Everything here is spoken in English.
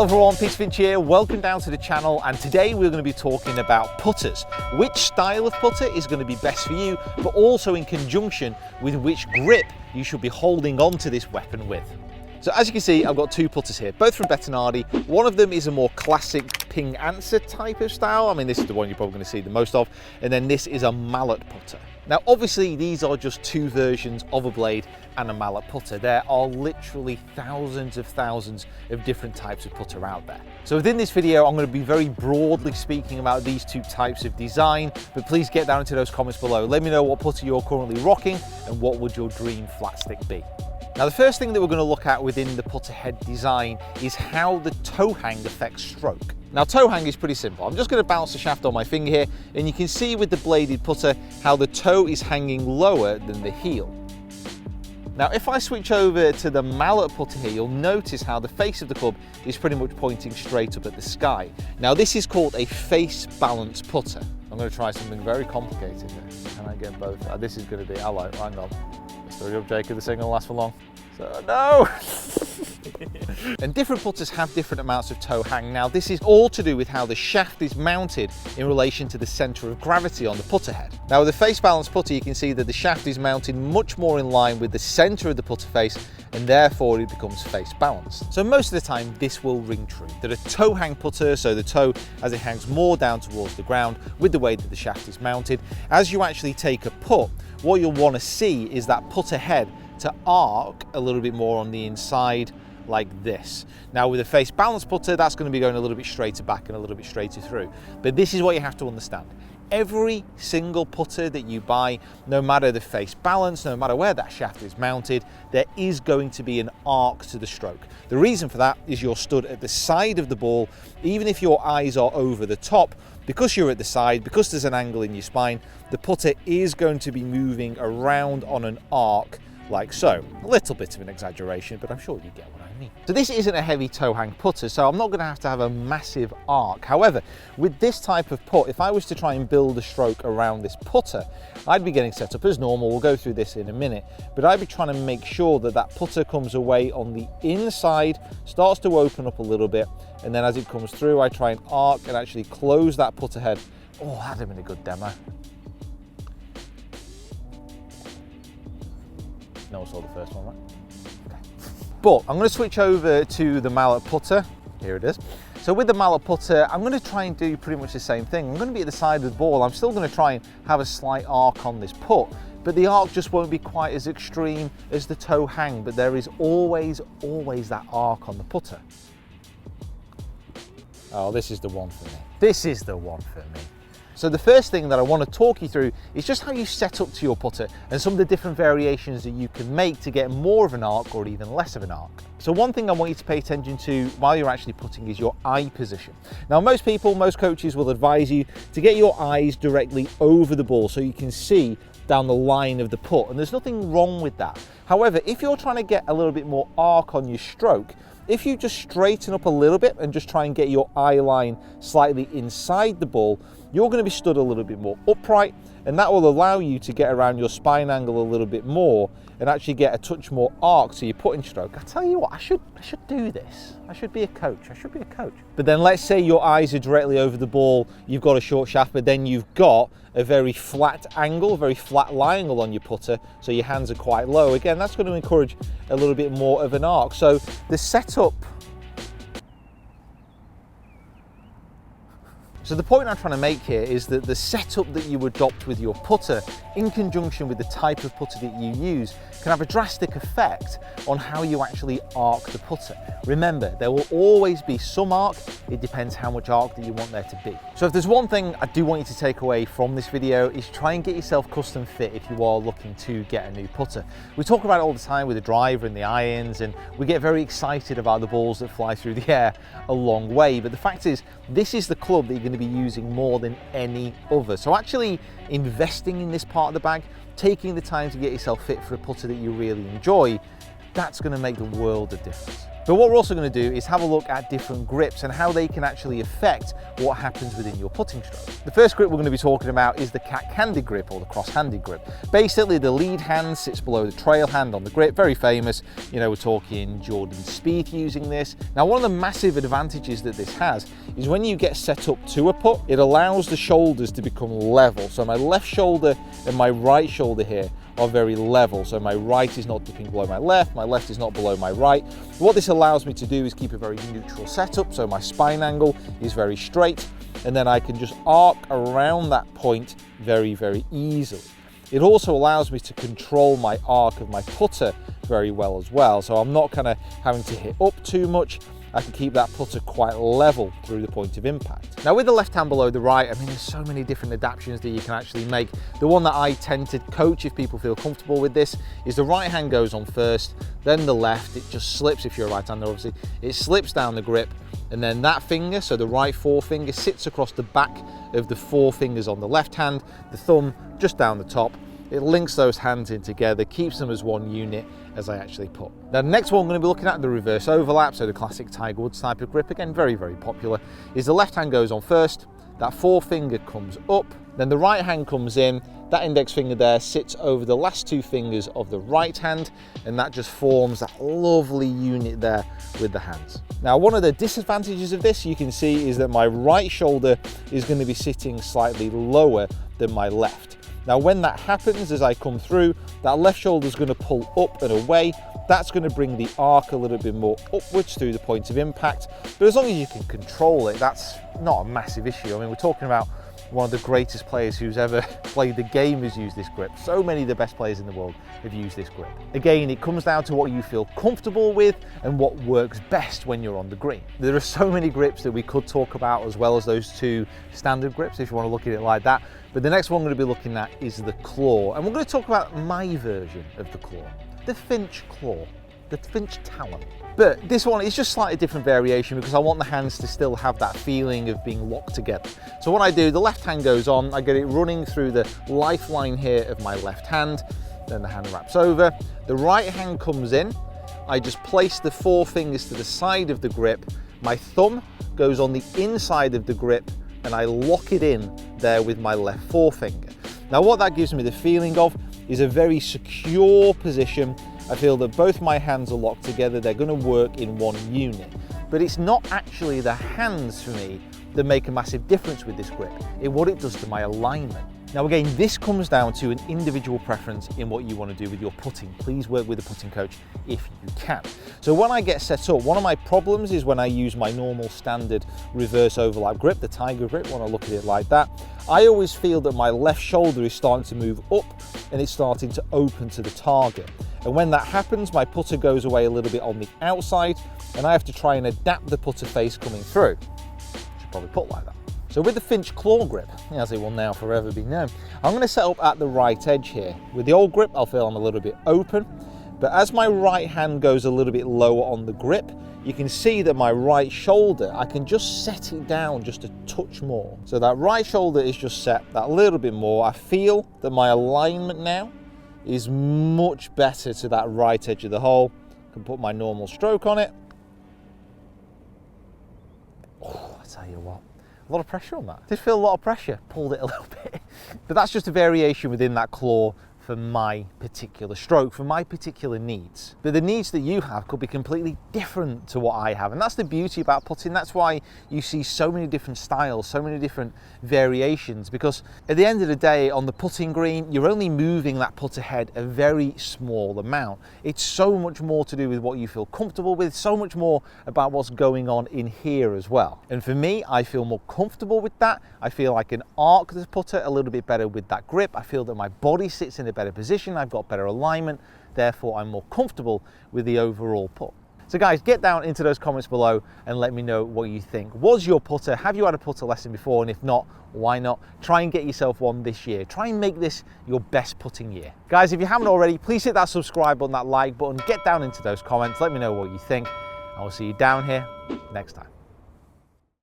Hello everyone, Peter Finch here, welcome down to the channel, and today we're going to be talking about putters. Which style of putter is going to be best for you, but also in conjunction with which grip you should be holding onto this weapon with. So as you can see, I've got two putters here, both from Bettinardi. One of them is a more classic ping answer type of style. I mean, this is the one you're probably going to see the most of. And then this is a mallet putter. Now, obviously, these are just two versions of a blade and a mallet putter. There are literally thousands of different types of putter out there. So within this video, I'm going to be very broadly speaking about these two types of design, but please get down into those comments below. Let me know what putter you're currently rocking and what would your dream flat stick be. Now, the first thing that we're going to look at within the putter head design is how the toe hang affects stroke. Now, toe hang is pretty simple. I'm just going to bounce the shaft on my finger here, and you can see with the bladed putter how the toe is hanging lower than the heel. Now, if I switch over to the mallet putter here, you'll notice how the face of the club is pretty much pointing straight up at the sky. Now, this is called a face balance putter. I'm going to try something very complicated here. Can I get both? This is going to be, hang on. Story up, Jacob, this ain't gonna last for long. So, no! And different putters have different amounts of toe hang. Now, this is all to do with how the shaft is mounted in relation to the center of gravity on the putter head. Now, with a face balance putter, you can see that the shaft is mounted much more in line with the center of the putter face, and therefore it becomes face balanced. So most of the time, this will ring true. That a toe hang putter, so the toe as it hangs more down towards the ground with the way that the shaft is mounted, as you actually take a putt, what you'll want to see is that putter head to arc a little bit more on the inside like this. Now, with a face balance putter, that's going to be going a little bit straighter back and a little bit straighter through. But this is what you have to understand. Every single putter that you buy, no matter the face balance, no matter where that shaft is mounted, there is going to be an arc to the stroke. The reason for that is you're stood at the side of the ball. Even if your eyes are over the top, because you're at the side, because there's an angle in your spine, the putter is going to be moving around on an arc like so. A little bit of an exaggeration, but I'm sure you get what I mean. So this isn't a heavy toe hang putter, so I'm not going to have a massive arc. However, with this type of putt, if I was to try and build a stroke around this putter, I'd be getting set up as normal. We'll go through this in a minute, but I'd be trying to make sure that that putter comes away on the inside, starts to open up a little bit, and then as it comes through, I try and arc and actually close that putter head. Oh, that'd have been a good demo. No one saw the first one, right? Okay. But I'm going to switch over to the mallet putter. Here it is. So with the mallet putter, I'm going to try and do pretty much the same thing. I'm going to be at the side of the ball. I'm still going to try and have a slight arc on this putt, but the arc just won't be quite as extreme as the toe hang, but there is always that arc on the putter. Oh, this is the one for me. This is the one for me. So the first thing that I want to talk you through is just how you set up to your putter and some of the different variations that you can make to get more of an arc or even less of an arc. So one thing I want you to pay attention to while you're actually putting is your eye position. Now, most coaches will advise you to get your eyes directly over the ball so you can see down the line of the putt, and there's nothing wrong with that. However, if you're trying to get a little bit more arc on your stroke, if you just straighten up a little bit and just try and get your eye line slightly inside the ball, you're going to be stood a little bit more upright, and that will allow you to get around your spine angle a little bit more and actually get a touch more arc to your putting stroke. I tell you what, I should do this. I should be a coach. But then let's say your eyes are directly over the ball, you've got a short shaft, but then you've got a very flat angle, very flat lie angle on your putter, so your hands are quite low. Again, that's going to encourage a little bit more of an arc. So the setup. So the point I'm trying to make here is that the setup that you adopt with your putter in conjunction with the type of putter that you use can have a drastic effect on how you actually arc the putter. Remember, there will always be some arc. It depends how much arc that you want there to be. So if there's one thing I do want you to take away from this video is try and get yourself custom fit if you are looking to get a new putter. We talk about it all the time with the driver and the irons, and we get very excited about the balls that fly through the air a long way. But the fact is, this is the club that you're going to be using more than any other. So actually investing in this part of the bag, taking the time to get yourself fit for a putter that you really enjoy, that's going to make the world of difference. But what we're also going to do is have a look at different grips and how they can actually affect what happens within your putting stroke. The first grip we're going to be talking about is the Cack-Handed Grip, or the cross-handed grip. Basically, the lead hand sits below the trail hand on the grip, very famous. You know, we're talking Jordan Spieth using this. Now, one of the massive advantages that this has is when you get set up to a putt, it allows the shoulders to become level. So my left shoulder and my right shoulder here are very level. So my right is not dipping below my left is not below my right. What this allows me to do is keep a very neutral setup. So my spine angle is very straight, and then I can just arc around that point very, very easily. It also allows me to control my arc of my putter very well as well. So I'm not kind of having to hit up too much. I can keep that putter quite level through the point of impact. Now with the left hand below the right, I mean, there's so many different adaptations that you can actually make. The one that I tend to coach, if people feel comfortable with this, is the right hand goes on first, then the left, it just slips, if you're a right hander obviously, it slips down the grip, and then that finger, so the right forefinger, sits across the back of the four fingers on the left hand, the thumb just down the top. It links those hands in together, keeps them as one unit as I actually put. Now, the next one we're going to be looking at, the reverse overlap, so the classic Tiger Woods type of grip, again, very, very popular, is the left hand goes on first, that forefinger comes up, then the right hand comes in, that index finger there sits over the last two fingers of the right hand, and that just forms that lovely unit there with the hands. Now, one of the disadvantages of this, you can see, is that my right shoulder is going to be sitting slightly lower than my left. Now, when that happens, as I come through, that left shoulder is going to pull up and away. That's going to bring the arc a little bit more upwards through the point of impact. But as long as you can control it, that's not a massive issue. I mean, we're talking about one of the greatest players who's ever played the game has used this grip. So many of the best players in the world have used this grip. Again, it comes down to what you feel comfortable with and what works best when you're on the green. There are so many grips that we could talk about, as well as those two standard grips, if you want to look at it like that. But the next one we're going to be looking at is the claw. And we're going to talk about my version of the claw, the Finch claw, the Finch talon. But this one is just slightly different variation because I want the hands to still have that feeling of being locked together. So what I do, the left hand goes on, I get it running through the lifeline here of my left hand, then the hand wraps over. The right hand comes in, I just place the four fingers to the side of the grip, my thumb goes on the inside of the grip, and I lock it in there with my left forefinger. Now what that gives me the feeling of is a very secure position. I feel that both my hands are locked together, they're going to work in one unit. But it's not actually the hands for me that make a massive difference with this grip, it's what it does to my alignment. Now again, this comes down to an individual preference in what you want to do with your putting. Please work with a putting coach if you can. So when I get set up, one of my problems is when I use my normal standard reverse overlap grip, the Tiger grip, when I look at it like that, I always feel that my left shoulder is starting to move up and it's starting to open to the target. And when that happens, my putter goes away a little bit on the outside and I have to try and adapt the putter face coming through. Should probably put like that. So with the Finch claw grip, as it will now forever be known, I'm going to set up at the right edge here. With the old grip, I'll feel I'm a little bit open, but as my right hand goes a little bit lower on the grip, you can see that my right shoulder, I can just set it down just a touch more. So that right shoulder is just set that little bit more. I feel that my alignment now is much better to that right edge of the hole. I can put my normal stroke on it. Oh, I tell you what. A lot of pressure on that. I did feel a lot of pressure, pulled it a little bit. But that's just a variation within that claw for my particular stroke, for my particular needs. But the needs that you have could be completely different to what I have. And that's the beauty about putting. That's why you see so many different styles, so many different variations, because at the end of the day, on the putting green, you're only moving that putter head a very small amount. It's so much more to do with what you feel comfortable with, so much more about what's going on in here as well. And for me, I feel more comfortable with that. I feel I can arc the putter a little bit better with that grip. I feel that my body sits in a better position, I've got better alignment, therefore I'm more comfortable with the overall putt. So guys, get down into those comments below and let me know what you think. Was your putter, have you had a putter lesson before? And if not, why not? Try and get yourself one this year. Try and make this your best putting year. Guys, if you haven't already, please hit that subscribe button, that like button, get down into those comments, let me know what you think. I will see you down here next time.